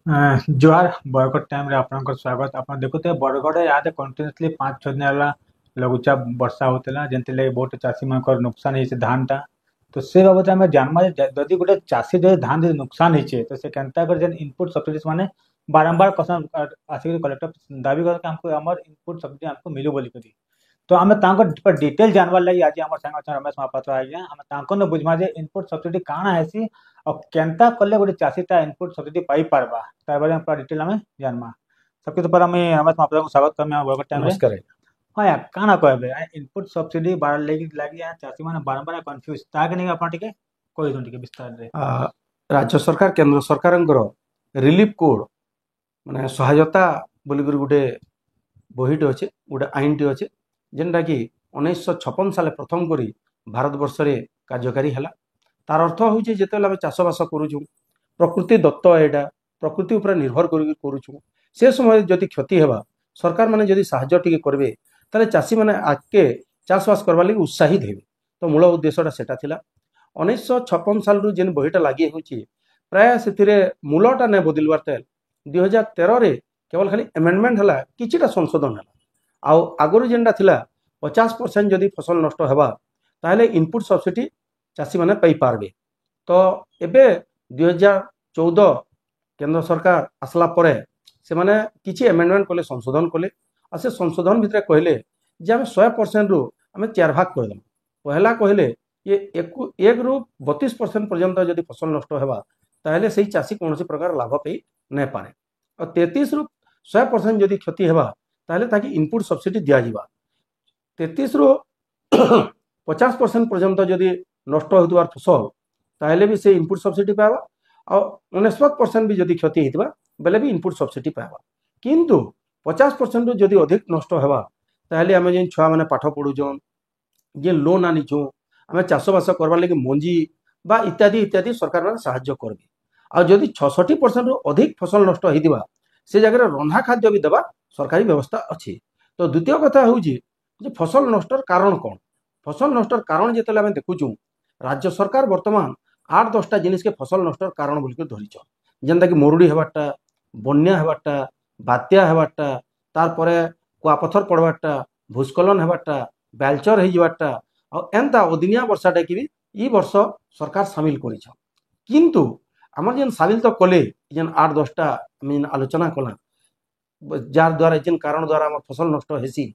जुआर बरगढ़ टाइम रे आपनकर स्वागत। आपण देखुते बरगढ़ याद कंटिन्यूअसली 5-6 दिन होला लघुचाप वर्षा होतला जेंति ले बहुत चासी मानकर नुकसान हे से धान टा। तो से बाबत हमें जानमा जदि गुटे चासी जे धान जे नुकसान हे छे तो से केनता कर जेन इनपुट सब्सिडीज माने बारंबार क्वेश्चन आसी कलेक्टर दाबी कर के हमको हमर इनपुट सब्सिडी हमको मिलो बोली करी। तो आमे तांको डिटेल जानवार लागि आज हमर संग अछन रमेश महापात्र आज्ञा हम तांको न बुझमा जे इनपुट सब्सिडी काना हेसी और केनता कले गोटे चाषीटा इनपुट सब्सिडी पाई पारबा तार बारे में पूरा डिटेल हमें जानमा। सबके तो पर हमें रमेश महापात्र को स्वागत करमे वर्क टाइम रे। नमस्कार। हां यार काना कहबे इनपुट सब्सिडी बार लागि चाषी माने बारंबार कंफ्यूज ताके नहीं आपण टिके कोई दन टिके विस्तार रे। राज्य सरकार केंद्र सरकार रिलीफ कोड माने सहायता बोलिकर गोटे बहीटे अच्छे गोटे आईनटे अच्छे जेनटा कि 1956 साल प्रथम करी भारत वर्ष रे कार्यकारी है। तार अर्थ हूँ जिते आम चाषबास करुचु प्रकृति दत्त एटा प्रकृति उपर निर्भर करुचु से समय जदि क्षति हेबा सरकार माने जदि साहाय्य टिके करबे ताले चाषी माने आगे चाषबास करवा लगी उत्साहित हेबे। तो मूल उद्देश्यटा सेटा थिला 1956 साल रु जेन बहीटा लगी होची प्राय से मूलटा ने बदलवार तेल 2013 रे केवल खाली एमेंडमेंट हला किछिटा संशोधन हला आउ आगरु जेनटा थिला 50% जदि फसल नष्ट हेबा ताहले इनपुट सब्सिडी चाषी माने पाई पारबे। तो एबे 2014 केंद्र सरकार आसला परे से माने किछि एमेंडमेंट कले संशोधन कले आ से संशोधन भितर कहले जे आम 100% रु आम 4 भाग कर दम। पहला कहले ये 1 रु 32% पर्यंत जदि फसल नष्ट हेबा ताहले सही चाषी कौन प्रकार लाभ पाई नै पारे और 33 रु 100% जदि क्षति हेबा ताहले ताकि इनपुट सब्सिडी दिया जिबा। 33 रु 50% पर्यंत जदि नष्ट होतुवार फसल ताहले भी से इनपुट सब्सिडी पावा और 99% भी जदि क्षति होतबा बेले भी इनपुट सब्सिडी पावा। किंतु 50% जदि अधिक नष्ट हेबा ताहले आमे जेन छुआ माने पाठ पढुजन जे लोन आनिछु आमे चाषबास करबार लागि मंजी बा इत्यादि इत्यादि सरकार माने सहायता करबे। आ जदि 66% रु अधिक फसल नष्ट होइदिबा से जगह रंधा खाद्य भी देवा सरकारी व्यवस्था अच्छी। तो द्वितीय कथा हूँ जे फसल नष्टर कारण कौन फसल नष्टर कारण जिते आम देखुचु राज्य सरकार वर्तमान 8-10टा जिनिस के फसल नष्टर कारण बोलिक धरीच जेनता कि मरुड़ी हेबारटा बन्या हेबारटा बात्या हेबारटा तार परे कुआपथर पड़बारटा भूस्खलन हेबारटा बेलचर हो जावारटा और एंता अदिनिया वर्षाटा कि भी ई वर्ष सरकार सामिल कर किंतु आम जेन सामिल तो कले जेन 8-10टा जेन आलोचना कला जार द्वारा जेन कारण द्वारा आम फसल नष्ट हेसी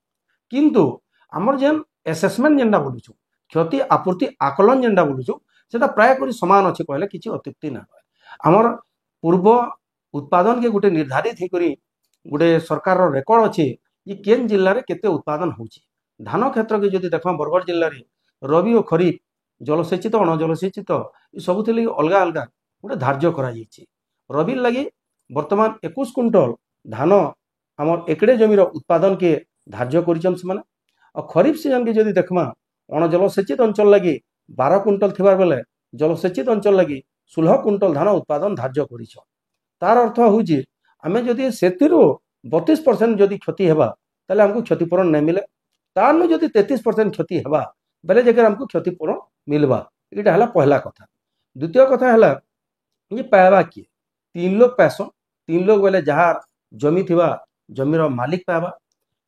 किंतु आमर जेन एसेसमेंट जेनटा बोलुछु क्षति आपूर्ति आकलन जेनटा बोलुछु सेटा प्राय करी समान अच्छे कहले किछि अत्युक्ति ना आमर पूर्व उत्पादन के गोटे निर्धारित होकरी गोटे सरकार रेकर्ड अच्छे ये केन जिल्ला रे केते उत्पादन होची। धान क्षेत्र के जदि देखा बरगढ़ जिल्ला रे रबी और खरीफ जलसेचित अण जलसेचित सबुथ लगी अलग अलग गोटे धार्य करा रबी लगी वर्तमान 21 कुंटल धान आमर एकड़े जमीर उत्पादन के धार्य कर और खरीफ सीजन के जदि देखमा अण जलसेचित अंचल लगी 12 कुंटल थिबार बेले जलसेचित अंचल लगी 16 कुंटल धान उत्पादन धार्य कर। तार अर्थ हूँ आम जदि से 32% जदि क्षति हेबा ताले हमको क्षतिपूरण नहीं मिले तार जदि 33% क्षति हेबा बेले जगह हमको क्षतिपूरण मिलवा। यहाँ है पहला कथा। द्वितीय कथा है ये पाइबा किए 3 लोग पैसन 3 लोग बोले जहाँ जमी थिबा जमीर मालिक पाइबा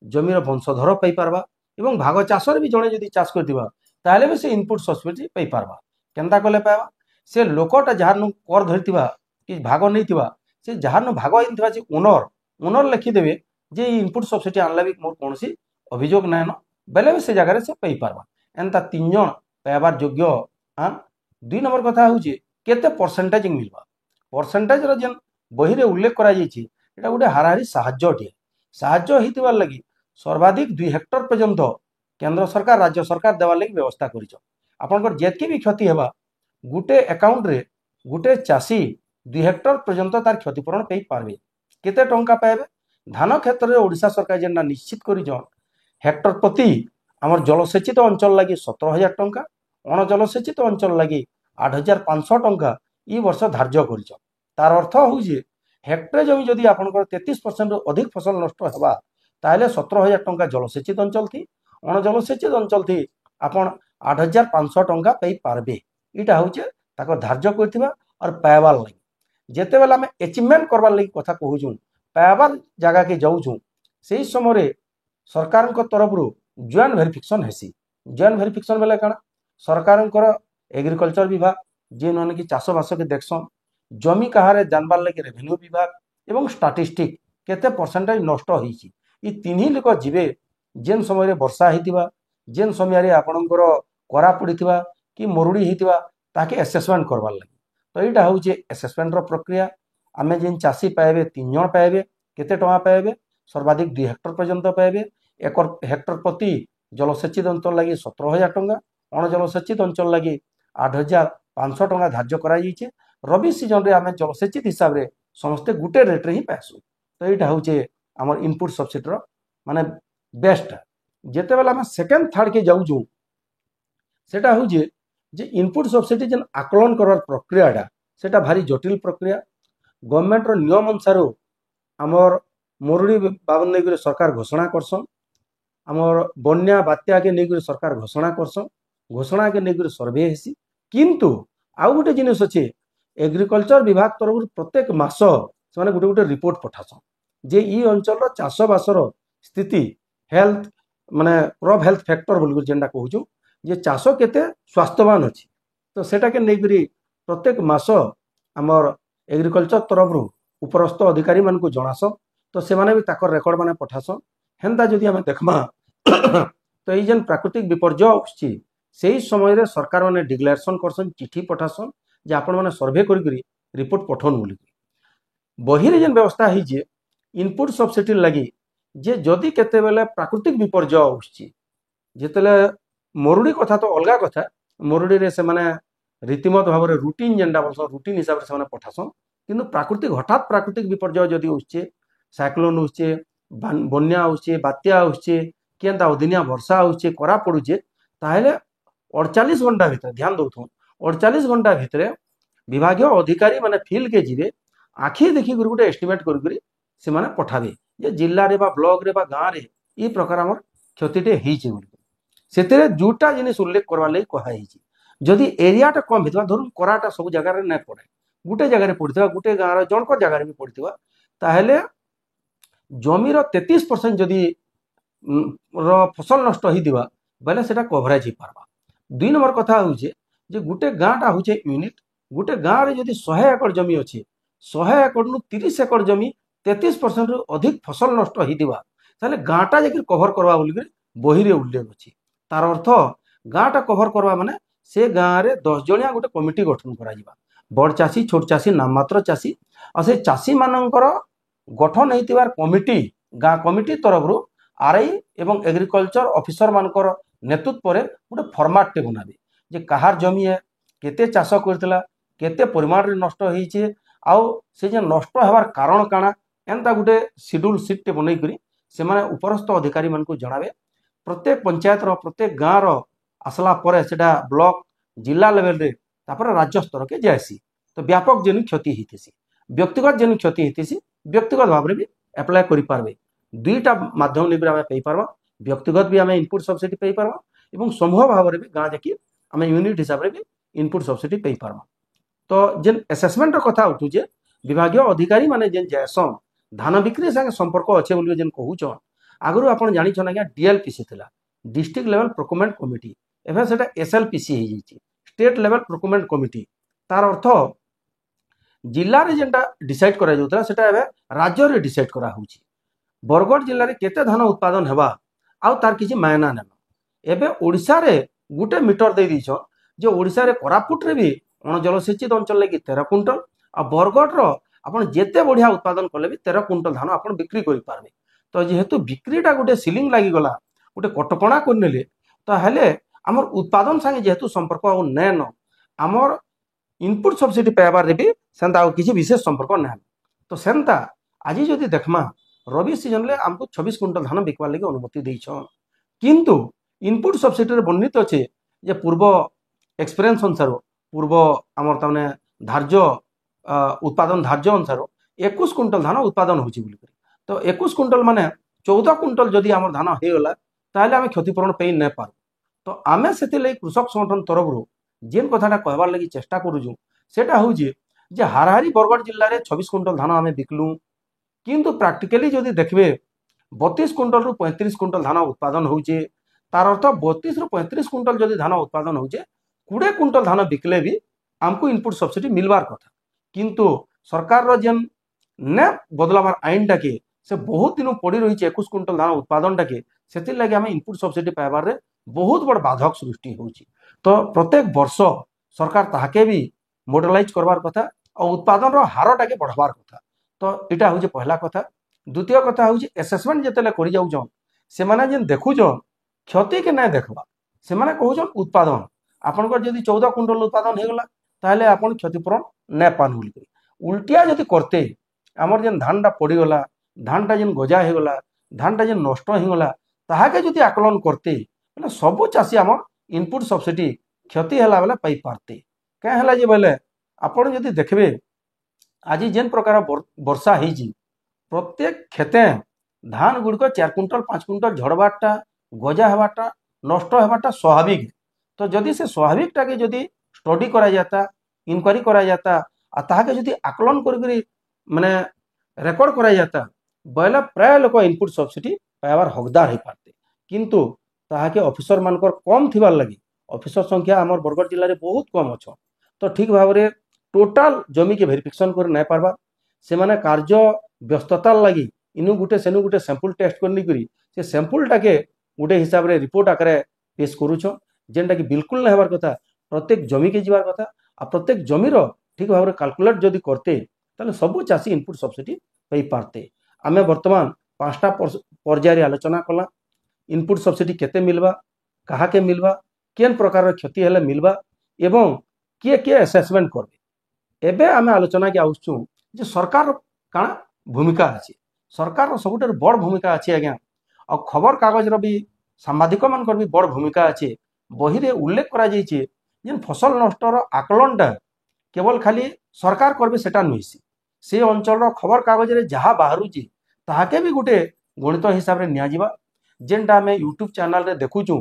जमीर वंशधर पाई पारबा एवं भाग चाष भी जड़े जदि चाष करथिबा ताहले भी से इनपुट सब्सिडी पाई पारबा। केनता कले पाइबा से लोकटा जहाँ कर धरिथिबा कि भाग नहीं थिबा से जहाँ भाग आइथिबा जे ओनर ओनर लिखिदेवे जे इनपुट सब्सिडी आनला भी मोर कौन अभियोग नाइन बेले भी से जगह से पाई पारबा। एंता 3 जन पाइबार योग्य। हाँ 2 नंबर कथा हूँ केते परसेंटेज मिलवा परसेंटेज जेन बही रे उल्लेख करा जाइछि एटा गोटे हाराहारी साहाय्य होइतिबार लगी सर्वाधिक 2 हेक्टर पर्यंत केंद्र सरकार राज्य सरकार देवार लगी व्यवस्था करिछ। आपनकर जेतकी भी क्षति हेबा गुटे अकाउंट रे गुटे चाषी 2 हेक्टर पर्यंत तार क्षतिपूरण पाई पारबे। केते टंका पाइबे धान क्षेत्र में ओडिशा सरकार जेनटा निश्चित करिछन हेक्टर प्रति आमर जलसेचित अंचल लगी 17,000 टंका अण जलसेचित अंचल लगी 8,500 टंका ई वर्ष धार्य करिछन। तार अर्थ हूँ हेक्टर जमी जदि आपनकर 33% अधिक फसल नष्ट हेबा ताहले 17,000 टंका जलसेचित अंचल थी अण जलसेचित अंचल थी आपन 8,500 टंका पाई पारबे। इटा हूँ धार्य करथिबा और पाइबार लगी जिते बेले आम एचिवमेंट करवार लगी कथा कहूँ पाइबार जगह के जाऊँ से समय सरकार तरफ जॉइंट वेरिफिकेशन हेसी। जॉइंट वेरिफिकेशन बेले कण सरकार एग्रीकल्चर विभाग जे मैंने कि चाष बास के देखसन जमी कहारे जानबार लगे रेवेन्यू विभाग एवं स्टाटिस्टिक केते परसेंटेज नष्ट होईची ई तीन लोक जीवे जेन समय वर्षा होता जेन समय आपणकर करा पड़ा कि मरुड़ी होता ताके एसेसमेंट करवार लगे। तो यहाँ हूँ एसेसमेंट प्रक्रिया आमे जेन चाषी पाइबे 3 जन पाइबे केते टଙ୍କା पाइबे सर्वाधिक 2 हेक्टर पर्यंत पाइबे। 1 हेक्टर प्रति जलसेचित अंचल लगी 17,000 टंका अणजलसेचित अंचल लगी 8,500 टंका धार्य कराई। रबी सीजन रे आमे जलसेचित हिसाब रे समस्ते गुटे रेट रे ही पाइसु। तो यहाँ हूँ आमर इनपुट सब्सिडी माने बेस्ट। जिते बेले आम सेकेंड थर्ड के जाऊँ सेटा हूँ जे इनपुट सब्सिडी जेन आकलन करवार प्रक्रियाटा सेटा भारी जटिल प्रक्रिया। गवर्नमेंट रो नियम अनुसार आमर मरुड़ी बाबद नहीं सरकार घोषणा करसन आमर बन्या बात्या के नहीं सरकार घोषणा करसन घोषणा के नहीं सर्वे हेसी। किंतु आउ गोटे जिनिस अच्छे एग्रीकल्चर विभाग तरफ प्रत्येक मास से गोटे गोटे रिपोर्ट पठासन जे ई अंचल चाषबासर स्थिति हेल्थ माने क्रॉप हेल्थ फैक्टर बोल जेनटा कहूँ जे चाष केते स्वास्थ्यवान अच्छी। तो सेटा के नहीं प्रत्येक मास आमर एग्रीकल्चर तरफ उपरस्थ अधिकारी मान को जनासन। तो से माने भी ताकर रेकर्ड माने पठासन हेन्ता जदि आमे देखमा तो ये जेन प्राकृतिक विपर्यय आछि से समय रे सरकार माने डिक्लेरेशन करसन चिठी पठासन जे आपण माने सर्वे करी रिपोर्ट पठन बोली। बही रे जेन व्यवस्था है जे इनपुट सब्सिडी लगी जे जदि केते बेले प्राकृतिक विपर्यय आछि जेतेले मरुड़ी कथा तो अलगा कथा मरुड़ी रे से माने रीतिमत भाव में रुटीन जेनटा बोलसन रुटीन हिसाब से पठासन। किंतु प्राकृतिक हठात प्राकृतिक विपर्यय जदि होचे साइक्लोन होचे बन्या होचे बात्या होचे केनता अदिनिया वर्षा होचे करा पड़ुचे ताहेले 48 घंटा भितर ध्यान दउथुन 48 घंटा भितर विभागीय अधिकारी माने फील्ड के जीवे आखि देखि गोटे एस्टिमेट करी से माने पठाबे जे जिल्ला रे बा ब्लॉक रे बा गाँ रे ई प्रकार हमर क्षतिटे हेइचे बोली सेतेरे जुटा जिनिस उल्लेख करवा लई कहा हेइची। जदि एरियाटा कम होता धरुन कराटा सब जगार ना पड़े गोटे जगार पड़ता गोटे गाँव जनक जगार भी पड़ता ताहेले जमीर 33% जदि फसल नष्ट होता बेले सेटा कभरेज हो पारबा। 2 नंबर कथा हूँ जे गोटे गाँटा हूँ यूनिट गोटे गाँव में जदि 100 एकड़ जमी अच्छे 100 एकड़ नु 30 एकड़ जमी 33% रु अधिक फसल नष्ट होता ताहले गाँटा जाकि कभर करवा बोलिक बही रे उल्लेख अच्छी। तार अर्थ गाँटा कभर करवा माने से गाँव में 10 जणिया गोटे कमिटी गठन करा बड़ चाषी छोट चाषी नाममात्र चाषी और से चाषी मानकर गठन होइतिबार कमिटी गाँ कमिटी तरफ आरआई एवं एग्रीकल्चर ऑफिसर मानकर नेतृत्व रे गोटे फॉर्मेट टे बनाबे जे कहार जमी है केते चाष करथिला केते परिमाण रे नष्ट होइचे आउ से जे नष्ट हेबार कारण काना एंता गोटे शेड्यूल सीट टे बनै करी से माने उपरस्थ अधिकारी मान को जणाबे। प्रत्येक पंचायत रो प्रत्येक गाँ रो आसला परे सेटा ब्लॉक जिला लेवल रे तापर राज्य स्तर के जायसी। तो व्यापक जेन क्षति होती व्यक्तिगत जेन क्षति होती व्यक्तिगत भाव में भी एप्लाय करि पारबे। 2टा माध्यम ने आम पाइपर व्यक्तिगत भी आम इनपुट सब्सिडी पाइपर और समूह भाव में भी गाँ जाकि आम यूनिट हिसाब से भी इनपुट सब्सिडी पाइपर। तो जेन एसेसमेंट कथा उठुचे विभागीय अधिकारी माने जेन जायसन धान बिक्री संगे संपर्क अच्छे बोल जेन कहून आगु आप जान आज्ञा डीएलपीसी थिला डिस्ट्रिक्ट लेवल प्रोक्योरमेंट कमिटी एवं सेटा एसएलपीसी हो जाइए स्टेट लेवल प्रोक्योरमेंट कमिटी। तार अर्थ जिले में जेनटा डिसाइड करा जाउतला सेटा एबे राज्य रे डिसाइड करा होउची बरगड़ जिले में केते धान उत्पादन हेबा आउ तार किछि मायना नेबा। एबे ओडिसा रे गुटे मीटर दे दीछो जे ओडिसा रे कोरापुट रे भी अणजलसेचित अंचल लगी 13 क्विंटल आ बरगड़ रो आपण जेते बढ़िया उत्पादन कले भी 13 क्विंटल धान आपण बिक्री करि पारबे। तो जेहेतु बिक्रीटा गोटे सीलिंग लागि गला गोटे कटकणा करनेले तो हेले आमर उत्पादन संगे जेहेतु संपर्क आ नैन आमर इनपुट सब्सिडी पाइबार भी सेंता किसी विशेष संपर्क ना। तो सेंता आज जदि देखमा रबी सीजन ले आमको 26 क्विंटल धान बिकवार लगे अनुमति देइछन किंतु इनपुट सब्सिडी वर्णित अच्छे जे पूर्व एक्सपीरियंस अनुसार पूर्व आमर तने धार्य उत्पादन धार्य अनुसार 21 क्विंटल धान उत्पादन होची बोली। तो 21 क्विंटल माने 14 क्विंटल जदि आमर धान हेगला ताहले आमे क्षतिपूरण पे नै पार। तो आमे सेति कृषक संगठन तरफ जेन कथाटा कहबार लगी चेष्टा करूँ सेटा हूँ যে হারাহারি বরগড় জেলার 26 কুইंटल ধান আমি বিকলু, কিন্তু প্রাক্টিকালি যদি দেখবে 32 কুইंटल রু 35 কুইंटल ধান উৎপাদন হচ্ছে। তার অর্থ 32 রু 35 কুইंटल যদি ধান উৎপাদন হচ্ছে, 20 কুইंटल ধান বিকলে भी हमको इनपुट सब्सिडी मिलवार कथा। किंतु सरकार जेन ने बदलावार आईन टाके से बहुत दिन पड़ी रही 21 कुंटल धान उत्पादन टाके से लगे आम इनपुट सब्सिडी पाइबार बहुत बड़ बाधक सृष्टि होची। तो प्रत्येक वर्ष सरकार ताके भी मॉडलाइज करवार कथा और उत्पादन हार टाके बढ़वार कथा। तो यहाँ हूँ पहला कथा। द्वितीय कथा हूँ एसेसमेंट जिते कर जाऊन से माने जेन देखुचन क्षति के ना देखवा, से माने कहूचन उत्पादन आपनकर जदि 14 कुंटल उत्पादन हो गला ताहले आपन क्षतिपूरण नै पान बोल के उल्टिया जदि करते आमर जेन धानटा पड़ीगला, धानटा जेन गजा हो गला, धानटा जेन नष्ट हो गला ताहाके जदि आकलन करते बोले सबु चाषी आमर इनपुट सब्सिडी क्षति है बेले पाई पारते। क्या है जे बोले आपन जदि देखबे आज जेन प्रकार वर्षा होती प्रत्येक खेते धान गुड़िक 4 कुंटल 5 कुंटल झड़बाटा गजा हवाटा नष्ट हवाटा स्वाभाविक। तो जदि से स्वाभाविक टाके जदि स्टडी करा जाता, इनक्वारी करा जाता आ ताहाके जदि आकलन करी माने रेकर्ड करा जाता बोले प्राय लोक इनपुट सब्सिडी पाइबार हकदार हो पारते। किंतु ताहाके ऑफिसर मानकर कम थिबार लगी ऑफिसर संख्या आमर बरगड़ जिले में बहुत कम अच्छा। तो ठीक भाव में टोटाल जमी के वेरिफिकेशन कर नहीं पारबार से माने कार्य व्यस्तता लगी इनु गुटे सेनु गुटे सैंपल टेस्ट करनी करी से सैंपल टाके गुटे हिसाब रे रिपोर्ट आकारे पेश करूछ जेनटा कि बिल्कुल नहीं हबार कथा। प्रत्येक जमी के जीवार कथा आ प्रत्येक जमीर ठीक भाव में कैलकुलेट जदि करते ताले सबु चाषी इनपुट सब्सिडी पाई पारते। आमे वर्तमान 5टा पर्याय आलोचना कला इनपुट सब्सिडी केते मिलवा, कहा के मिलवा, केन प्रकार क्षति हेले मिलवा एवं किए किए असेसमेंट करबे। एबे आमे आलोचना के आउछु जे सरकार काना भूमिका अछि। सरकार सबुठार बड़ भूमिका अछि आज्ञा और खबर कागज रो भी सांबादिक मानकर भी बड़ भूमिका अछि। बही रे उल्लेख करा जाइछे जेन फसल नष्टर आकलनटा केवल खाली सरकार करबे सेटा नुइसी से अंचल खबर कागज रे जहा बाहरुची ताहाके भी गुटे गणित हिसाब रे निया जिबा। जेनटा आमे यूट्यूब चैनल रे देखुचु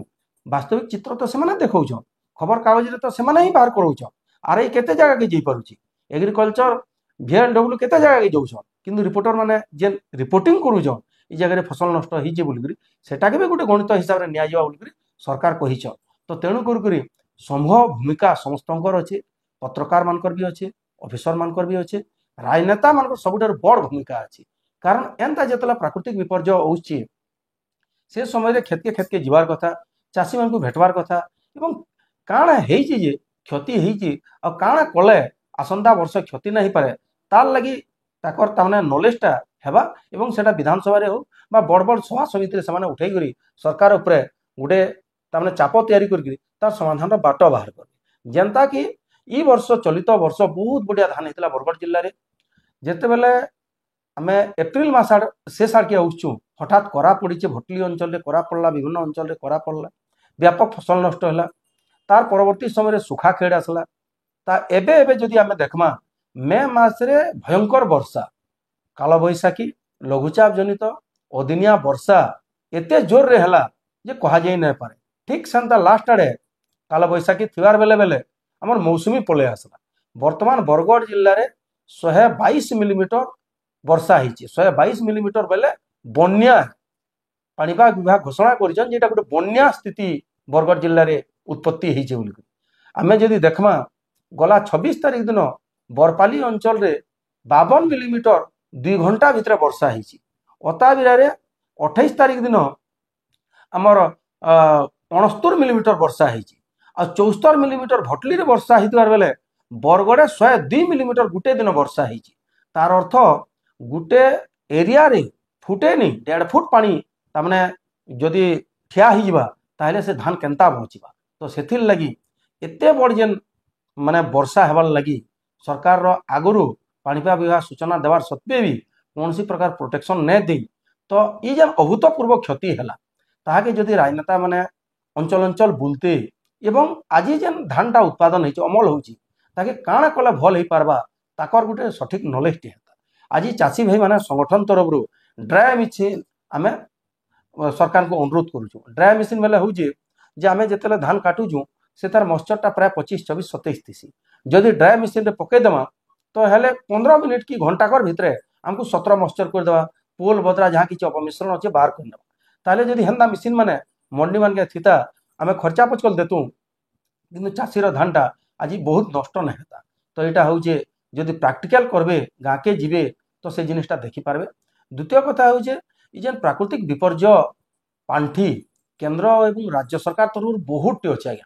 वास्तविक चित्र तो सेमाने देखौछ, खबर कागज रे तो सेमाने ही बाहर करौछ। आरे केते जगह के जई पारुची एग्रीकल्चर VLW केते जगह के जाउछ किंतु रिपोर्टर माने जेन रिपोर्टिंग करूछ ई जगह रे फसल नष्ट हिजे बोलकरी सेटाके भी गुटे गणित हिसाब रे निया जिबा बोलकरी सरकार कहिछ। तो तेणु करी समूह भूमिका समस्तंकर अच्छे, पत्रकार मानकर भी अच्छे, ऑफिसर मानकर भी अच्छे, राजनेता मानकर सबुठार बड़ भूमिका अच्छे। कारण एंता जिते प्राकृतिक विपर्य आउछि से समय खेत के जीवार कथा, चाषी मान भेटवार कथा एवं काଣା हेइछि जे क्षति हेइछि आ काଣା कले आसंता वर्ष क्षति नहीं पारे तार लगी ताकर ताने नॉलेजटा हेबा एवं सेटा विधानसभा रे हो बा बड़ बड़ सभा समिति रे समान उठै करी सरकार ऊपर गुटे ताने चाप तैयारी करके तार समाधान बाट बाहर कर जेनता कि ई वर्ष चलित वर्ष बहुत बढ़िया धान होता बरगड़ जिले में जिते बेले आम एप्रिल मास शेष आड़के आसुँ हठात करा पड़ी भटली अंचल करा पड़ला, विभिन्न अंचल करा पड़ला, व्यापक फसल नष्ट है। तार परवर्ती समय सुखा खेड़ आसला ता एबे एबे जदि आमे देखमा मे मास रे भयंकर वर्षा, काल बैशाखी, लघुचाप जनित अदिनिया वर्षा एते जोर रे हला जे कहा जाई नै पारे। ठीक सेंता लास्ट आड़े काल बैशाखी थिबार बेले बेले हमर मौसुमी पले आसला। वर्तमान बरगड़ जिले में 122 मिलीमीटर वर्षा होती। 122 मिलीमीटर बेले बन्या पाणीपाग विभाग घोषणा करिछन जेटा गोटे बन्या स्थिति बरगड़ जिले में उत्पत्ति होइछे बोली। आमे जदि देखमा गला 26 तारीख दिन बरपाली अंचल रे 52 मिलीमीटर 2 घंटा भितर वर्षा होइछी। अताबिरा रे 28 तारीख दिन आमर 69 मिलीमीटर वर्षा होइछी आ 74 मिलीमीटर भटली रे वर्षा होइतबार बेले बरगड़े 102 मिलीमीटर गुटे दिन वर्षा होइछी। तार अर्थ गुटे एरिया रे फुटे नहीं 1.5 फुट पानी तामने जदि ठिया ही जिबा ताहले से धान केंता बचिबा। तो सेथिर लगी एते बड़ जेन माने वर्षा हेबार लगी सरकार रो आगुरु पाणीपाग विभाग सूचना देवार सत्वे भी कौन प्रकार प्रोटेक्शन नै दे तो ये जेन अभूतपूर्व क्षति हैला ताहाके जदि राजनेता माने अंचल अंचल बुलते एवं आज जेन धानटा उत्पादन होइछ अमल होइछ ताके काଣା कले भल हो पारबा ताकर गुटे सठिक नॉलेज टे हेता। आज चाषी भाई माने संगठन तरफ ड्राई मेसिन आमे सरकार को अनुरोध करूँ। ड्राई मेसिन बेले हूँ जे आमे जेतेले धान काटुचु से तार मॉइस्चरटा प्राय 25 24 27 थीसी। जदि ड्राई मेसिन रे पकईदेमा तो हेले 15 मिनिट कि घंटाकर भितर आमको 17 मॉइस्चर कर देवा पोल बदरा जहाँ किसी अपमिश्रण अच्छे बाहर कर ताले जदि हेन्ता मेसीन माने मंडी मान के थिता आमे खर्चा पचकल देतु किंतु चाषीर धानटा आज बहुत नष्ट नहीं होता। तो यहाँ हूँ जदि प्राक्टिकल करबे गाँके जीवे तो से जिनिसटा देखिपारे। द्वितीय कथा हूँ जेन प्राकृतिक विपर्यय पांठी केंद्र एवं राज्य सरकार तरफ बहुत टी अच्छे आज्ञा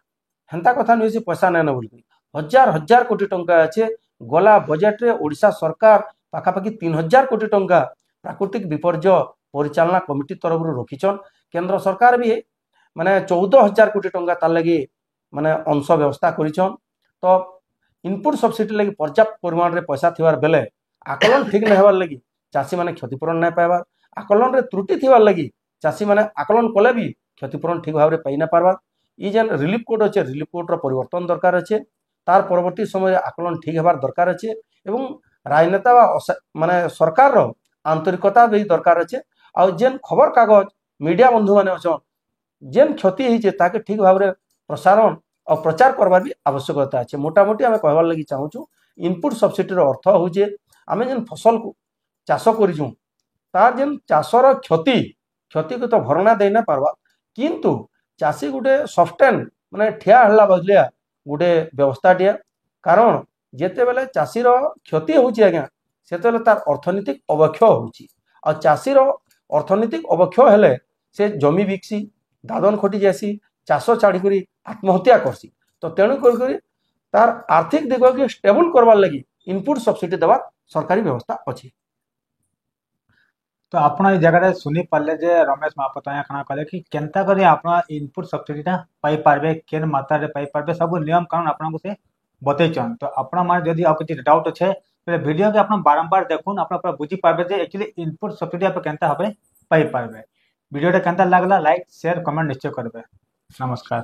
हेन्ता कथा नुहे से पैसा नाइन बोल हजार हजार कोटी टंका अच्छे गला बजेट रे ओडिशा सरकार पाखापाखि 3000 कोटी टंका प्राकृतिक विपर्यय परिचालना कमिटी तरफ रखीचन। केंद्र सरकार भी माने 14,000 कोटी टंका तार लगी माने अंश व्यवस्था करिछन। तो इनपुट सब्सिडी लगी पर्याप्त परिमाण रे पैसा थिबार बेले आकलन ठीक नहीं होबार लगी चाषी माने क्षतिपूरण नहीं पाइबार आकलन रे त्रुटि थिबार लगी चाषी माने आकलन कले भी क्षतिपूरण ठीक भाव रे पाई ना पारबार। ई जेन रिलीफ कोड अच्छे रिलीफ कोड रो परिवर्तन दरकार अच्छे तार परवर्ती समय आकलन ठीक होबार दरकार अच्छे एवं राजनेता माने सरकार रो आंतरिकता भी दरकार अच्छे। आ जेन खबर कागज मीडिया बंधु माने अछन जेन क्षति होइछे ताके ठीक भाव रे प्रसारण और प्रचार करबार भी आवश्यकता अच्छे। मोटामोटी आम कहबार लगी चाहूँ इनपुट सब्सिडी अर्थ हूँ आम जेन फसल को चाष करूँ तार जेन चाषर क्षति क्षति को तो भरणा दे ना पारबा किंतु चाषी गोटे सफ्टेन माने ठिया हल्ला बजलिया गोटे व्यवस्था दिया कारण जेते बेले चाषीर क्षति होची आज्ञा सेते बेले तार अर्थनीतिक अवक्षय होची आ चाषीर अर्थनीतिक अवक्षय हेले से जमी बिकसी दादन खटी जासी चाष छाड़ी करी आत्महत्या करसी। तो तेणु करी तार आर्थिक दिग के स्टेबल करवार लगी इनपुट सब्सिडी देवार सरकारी व्यवस्था अच्छी। तो आपण ये जगह सुनी पारे जे रमेश महापात्र कणा कहले कि केनता करी आपण इनपुट सब्सिडीटा पाई पारबे केन मात्रा रे पाई पारबे सब नियम कानून आपण को से बतैछन। तो आपण माने जदी आप किछि डाउट अछि तो वीडियो के आपण बारंबार देखुन आपण पूरा बुझी पारबे जे एक्चुअली इनपुट सब्सिडी आप केनता हबे पाई पारबे। वीडियो केनता लागला लाइक शेयर कमेंट निश्चय करबे। नमस्कार।